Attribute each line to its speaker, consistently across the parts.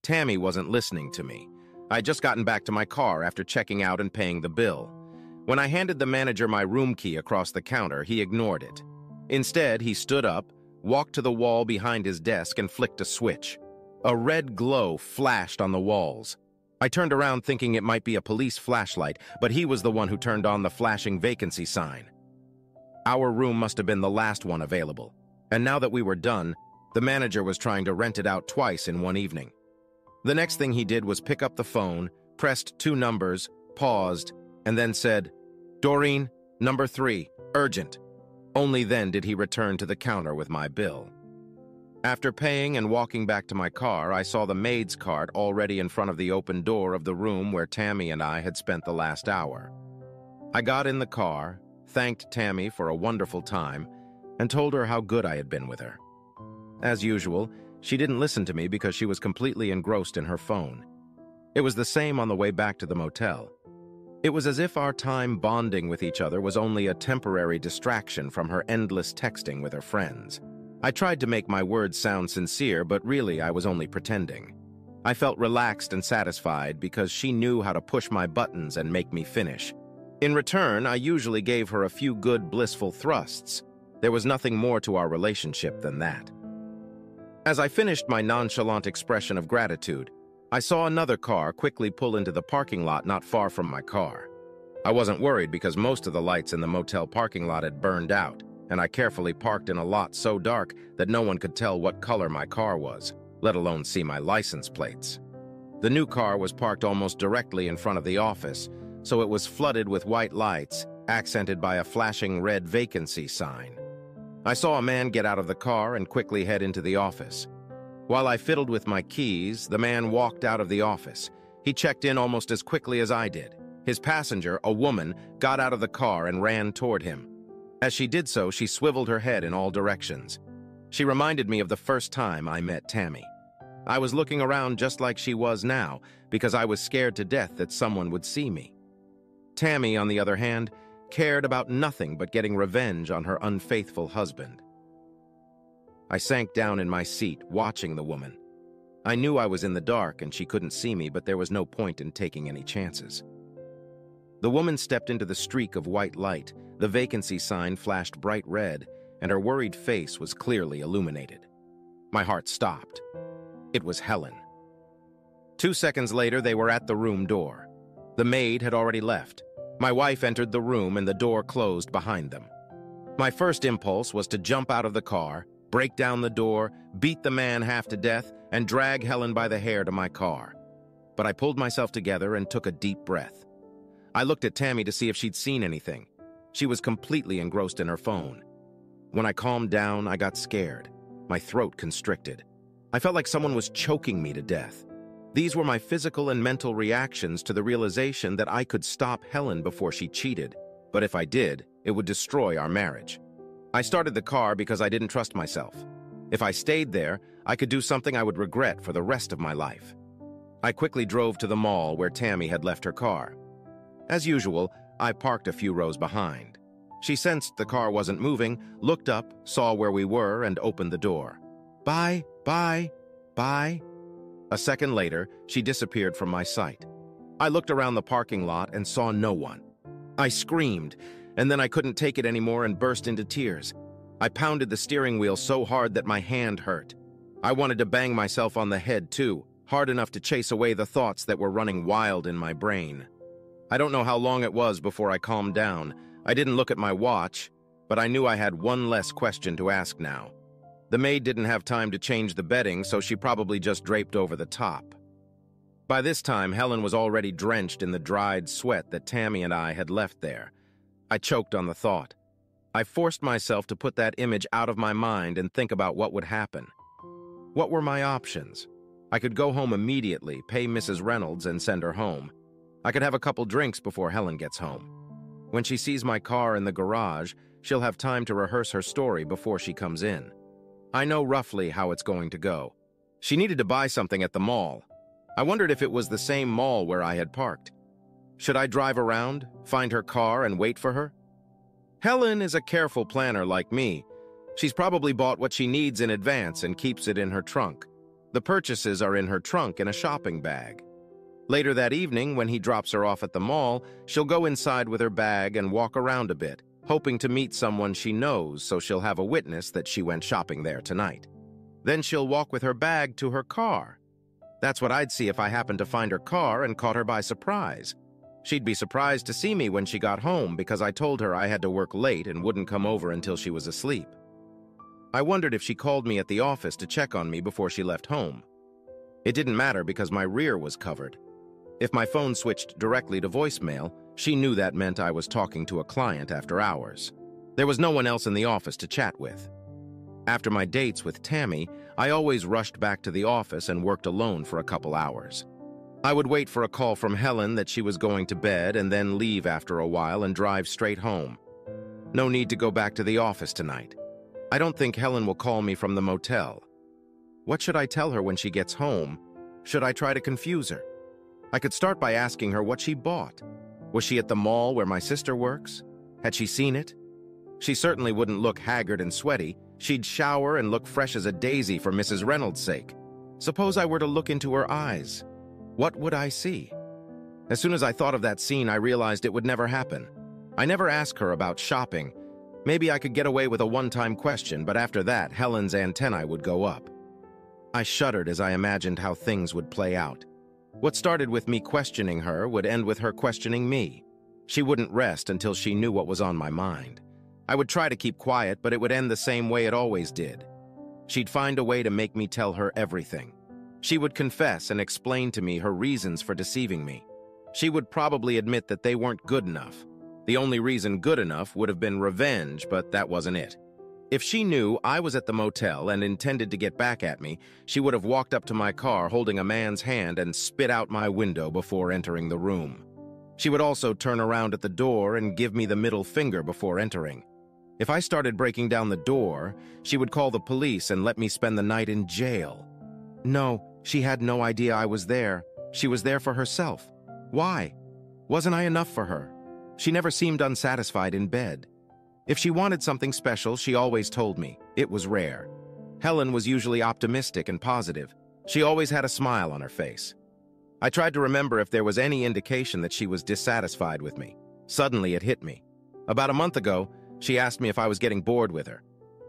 Speaker 1: Tammy wasn't listening to me. I had just gotten back to my car after checking out and paying the bill. When I handed the manager my room key across the counter, he ignored it. Instead, he stood up, walked to the wall behind his desk, and flicked a switch. A red glow flashed on the walls. I turned around thinking it might be a police flashlight, but he was the one who turned on the flashing vacancy sign. Our room must have been the last one available, and now that we were done, the manager was trying to rent it out twice in one evening. The next thing he did was pick up the phone, pressed 2 numbers, paused, and then said, "Doreen, number 3, urgent." Only then did he return to the counter with my bill. After paying and walking back to my car, I saw the maid's cart already in front of the open door of the room where Tammy and I had spent the last hour. I got in the car, thanked Tammy for a wonderful time, and told her how good I had been with her. As usual, she didn't listen to me because she was completely engrossed in her phone. It was the same on the way back to the motel. It was as if our time bonding with each other was only a temporary distraction from her endless texting with her friends. I tried to make my words sound sincere, but really I was only pretending. I felt relaxed and satisfied because she knew how to push my buttons and make me finish. In return, I usually gave her a few good, blissful thrusts. There was nothing more to our relationship than that. As I finished my nonchalant expression of gratitude, I saw another car quickly pull into the parking lot not far from my car. I wasn't worried because most of the lights in the motel parking lot had burned out, and I carefully parked in a lot so dark that no one could tell what color my car was, let alone see my license plates. The new car was parked almost directly in front of the office, so it was flooded with white lights, accented by a flashing red vacancy sign. I saw a man get out of the car and quickly head into the office. While I fiddled with my keys, the man walked out of the office. He checked in almost as quickly as I did. His passenger, a woman, got out of the car and ran toward him. As she did so, she swiveled her head in all directions. She reminded me of the first time I met Tammy. I was looking around just like she was now because I was scared to death that someone would see me. Tammy, on the other hand, cared about nothing but getting revenge on her unfaithful husband. I sank down in my seat, watching the woman. I knew I was in the dark and she couldn't see me, but there was no point in taking any chances. The woman stepped into the streak of white light. The vacancy sign flashed bright red, and her worried face was clearly illuminated. My heart stopped. It was Helen. 2 seconds later, they were at the room door. The maid had already left. My wife entered the room and the door closed behind them. My first impulse was to jump out of the car, break down the door, beat the man half to death, and drag Helen by the hair to my car. But I pulled myself together and took a deep breath. I looked at Tammy to see if she'd seen anything. She was completely engrossed in her phone. When I calmed down, I got scared. My throat constricted. I felt like someone was choking me to death. These were my physical and mental reactions to the realization that I could stop Helen before she cheated. But if I did, it would destroy our marriage. I started the car because I didn't trust myself. If I stayed there, I could do something I would regret for the rest of my life. I quickly drove to the mall where Tammy had left her car. As usual, I parked a few rows behind. She sensed the car wasn't moving, looked up, saw where we were, and opened the door. Bye, bye, bye. A second later, she disappeared from my sight. I looked around the parking lot and saw no one. I screamed, and then I couldn't take it anymore and burst into tears. I pounded the steering wheel so hard that my hand hurt. I wanted to bang myself on the head too, hard enough to chase away the thoughts that were running wild in my brain. I don't know how long it was before I calmed down. I didn't look at my watch, but I knew I had one less question to ask now. The maid didn't have time to change the bedding, so she probably just draped over the top. By this time, Helen was already drenched in the dried sweat that Tammy and I had left there. I choked on the thought. I forced myself to put that image out of my mind and think about what would happen. What were my options? I could go home immediately, pay Mrs. Reynolds, and send her home. I could have a couple drinks before Helen gets home. When she sees my car in the garage, she'll have time to rehearse her story before she comes in. I know roughly how it's going to go. She needed to buy something at the mall. I wondered if it was the same mall where I had parked. Should I drive around, find her car, and wait for her? Helen is a careful planner like me. She's probably bought what she needs in advance and keeps it in her trunk. The purchases are in her trunk in a shopping bag. Later that evening, when he drops her off at the mall, she'll go inside with her bag and walk around a bit, hoping to meet someone she knows so she'll have a witness that she went shopping there tonight. Then she'll walk with her bag to her car. That's what I'd see if I happened to find her car and caught her by surprise. She'd be surprised to see me when she got home because I told her I had to work late and wouldn't come over until she was asleep. I wondered if she called me at the office to check on me before she left home. It didn't matter because my rear was covered. If my phone switched directly to voicemail, she knew that meant I was talking to a client after hours. There was no one else in the office to chat with. After my dates with Tammy, I always rushed back to the office and worked alone for a couple hours. I would wait for a call from Helen that she was going to bed and then leave after a while and drive straight home. No need to go back to the office tonight. I don't think Helen will call me from the motel. What should I tell her when she gets home? Should I try to confuse her? I could start by asking her what she bought. Was she at the mall where my sister works? Had she seen it? She certainly wouldn't look haggard and sweaty. She'd shower and look fresh as a daisy for Mrs. Reynolds' sake. Suppose I were to look into her eyes. What would I see? As soon as I thought of that scene, I realized it would never happen. I never asked her about shopping. Maybe I could get away with a one-time question, but after that, Helen's antennae would go up. I shuddered as I imagined how things would play out. What started with me questioning her would end with her questioning me. She wouldn't rest until she knew what was on my mind. I would try to keep quiet, but it would end the same way it always did. She'd find a way to make me tell her everything. She would confess and explain to me her reasons for deceiving me. She would probably admit that they weren't good enough. The only reason good enough would have been revenge, but that wasn't it. If she knew I was at the motel and intended to get back at me, she would have walked up to my car holding a man's hand and spit out my window before entering the room. She would also turn around at the door and give me the middle finger before entering. If I started breaking down the door, she would call the police and let me spend the night in jail. No, she had no idea I was there. She was there for herself. Why? Wasn't I enough for her? She never seemed unsatisfied in bed. If she wanted something special, she always told me. It was rare. Helen was usually optimistic and positive. She always had a smile on her face. I tried to remember if there was any indication that she was dissatisfied with me. Suddenly, it hit me. About a month ago, she asked me if I was getting bored with her.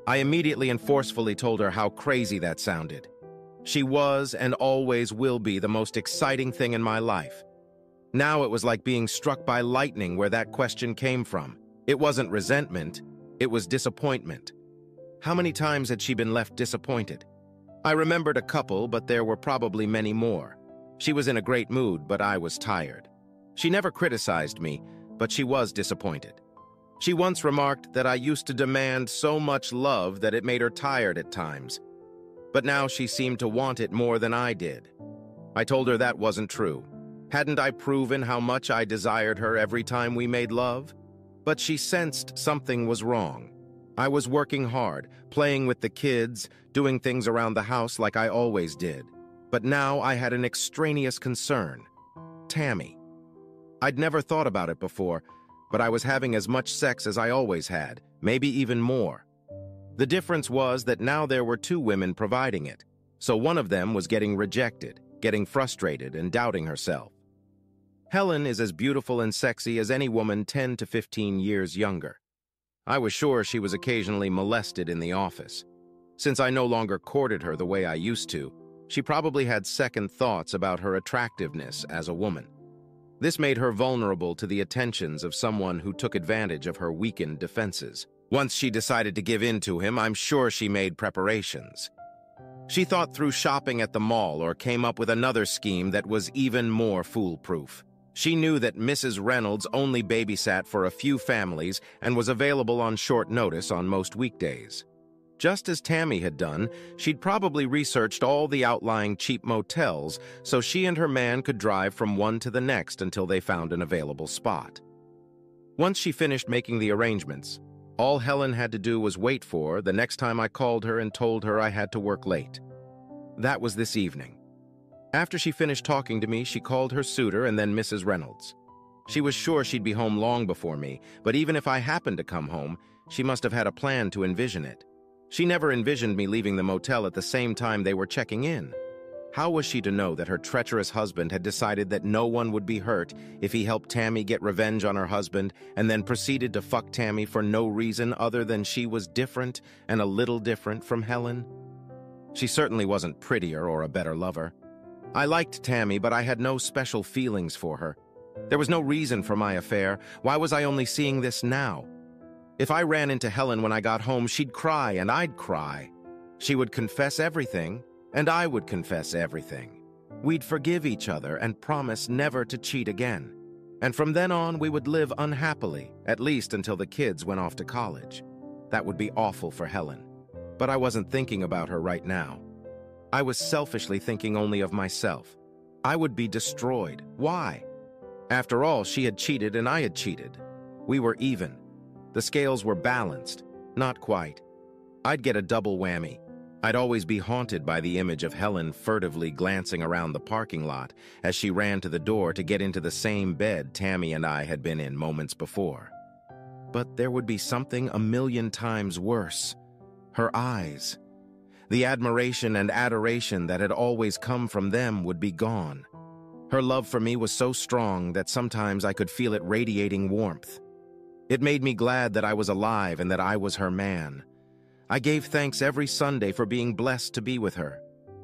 Speaker 1: I immediately and forcefully told her how crazy that sounded. She was and always will be the most exciting thing in my life. Now it was like being struck by lightning where that question came from. It wasn't resentment, it was disappointment. How many times had she been left disappointed? I remembered a couple, but there were probably many more. She was in a great mood, but I was tired. She never criticized me, but she was disappointed. She once remarked that I used to demand so much love that it made her tired at times. But now she seemed to want it more than I did. I told her that wasn't true. Hadn't I proven how much I desired her every time we made love? But she sensed something was wrong. I was working hard, playing with the kids, doing things around the house like I always did. But now I had an extraneous concern. Tammy. I'd never thought about it before, but I was having as much sex as I always had, maybe even more. The difference was that now there were two women providing it, so one of them was getting rejected, getting frustrated, and doubting herself. Helen is as beautiful and sexy as any woman 10 to 15 years younger. I was sure she was occasionally molested in the office. Since I no longer courted her the way I used to, she probably had second thoughts about her attractiveness as a woman. This made her vulnerable to the attentions of someone who took advantage of her weakened defenses. Once she decided to give in to him, I'm sure she made preparations. She thought through shopping at the mall or came up with another scheme that was even more foolproof. She knew that Mrs. Reynolds only babysat for a few families and was available on short notice on most weekdays. Just as Tammy had done, she'd probably researched all the outlying cheap motels so she and her man could drive from one to the next until they found an available spot. Once she finished making the arrangements, all Helen had to do was wait for the next time I called her and told her I had to work late. That was this evening. After she finished talking to me, she called her suitor and then Mrs. Reynolds. She was sure she'd be home long before me, but even if I happened to come home, she must have had a plan to envision it. She never envisioned me leaving the motel at the same time they were checking in. How was she to know that her treacherous husband had decided that no one would be hurt if he helped Tammy get revenge on her husband and then proceeded to fuck Tammy for no reason other than she was different and a little different from Helen? She certainly wasn't prettier or a better lover. I liked Tammy, but I had no special feelings for her. There was no reason for my affair. Why was I only seeing this now? If I ran into Helen when I got home, she'd cry and I'd cry. She would confess everything, and I would confess everything. We'd forgive each other and promise never to cheat again. And from then on, we would live unhappily, at least until the kids went off to college. That would be awful for Helen. But I wasn't thinking about her right now. I was selfishly thinking only of myself. I would be destroyed. Why? After all, she had cheated and I had cheated. We were even. The scales were balanced. Not quite. I'd get a double whammy. I'd always be haunted by the image of Helen furtively glancing around the parking lot as she ran to the door to get into the same bed Tammy and I had been in moments before. But there would be something a million times worse. Her eyes. The admiration and adoration that had always come from them would be gone. Her love for me was so strong that sometimes I could feel it radiating warmth. It made me glad that I was alive and that I was her man. I gave thanks every Sunday for being blessed to be with her.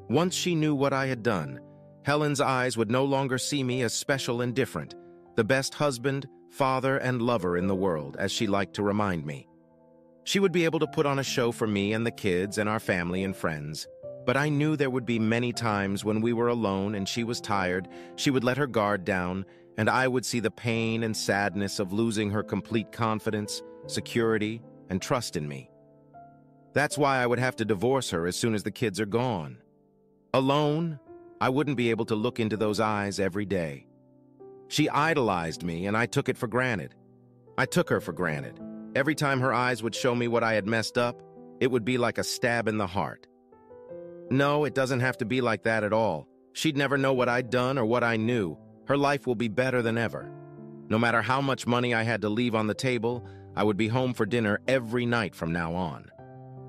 Speaker 1: Once she knew what I had done, Helen's eyes would no longer see me as special and different, the best husband, father, and lover in the world, as she liked to remind me. She would be able to put on a show for me and the kids and our family and friends, but I knew there would be many times when we were alone and she was tired, she would let her guard down, and I would see the pain and sadness of losing her complete confidence, security, and trust in me. That's why I would have to divorce her as soon as the kids are gone. Alone, I wouldn't be able to look into those eyes every day. She idolized me, and I took it for granted. I took her for granted. Every time her eyes would show me what I had messed up, it would be like a stab in the heart. No, it doesn't have to be like that at all. She'd never know what I'd done or what I knew. Her life will be better than ever. No matter how much money I had to leave on the table, I would be home for dinner every night from now on.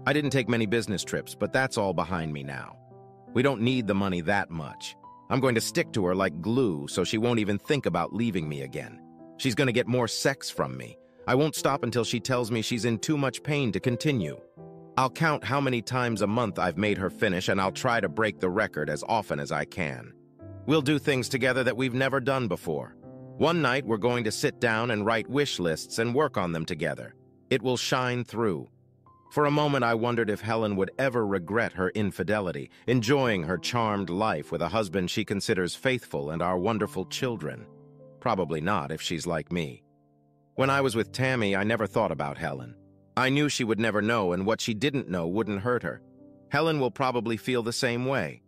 Speaker 1: I didn't take many business trips, but that's all behind me now. We don't need the money that much. I'm going to stick to her like glue so she won't even think about leaving me again. She's going to get more sex from me. I won't stop until she tells me she's in too much pain to continue. I'll count how many times a month I've made her finish, and I'll try to break the record as often as I can. We'll do things together that we've never done before. One night, we're going to sit down and write wish lists and work on them together. It will shine through. For a moment, I wondered if Helen would ever regret her infidelity, enjoying her charmed life with a husband she considers faithful and our wonderful children. Probably not if she's like me. When I was with Tammy, I never thought about Helen. I knew she would never know, and what she didn't know wouldn't hurt her. Helen will probably feel the same way.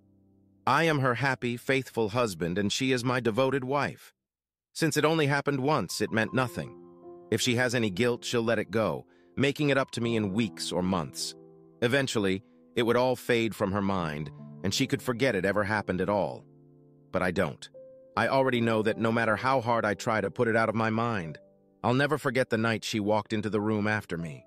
Speaker 1: I am her happy, faithful husband, and she is my devoted wife. Since it only happened once, it meant nothing. If she has any guilt, she'll let it go, making it up to me in weeks or months. Eventually, it would all fade from her mind, and she could forget it ever happened at all. But I don't. I already know that no matter how hard I try to put it out of my mind, I'll never forget the night she walked into the room after me.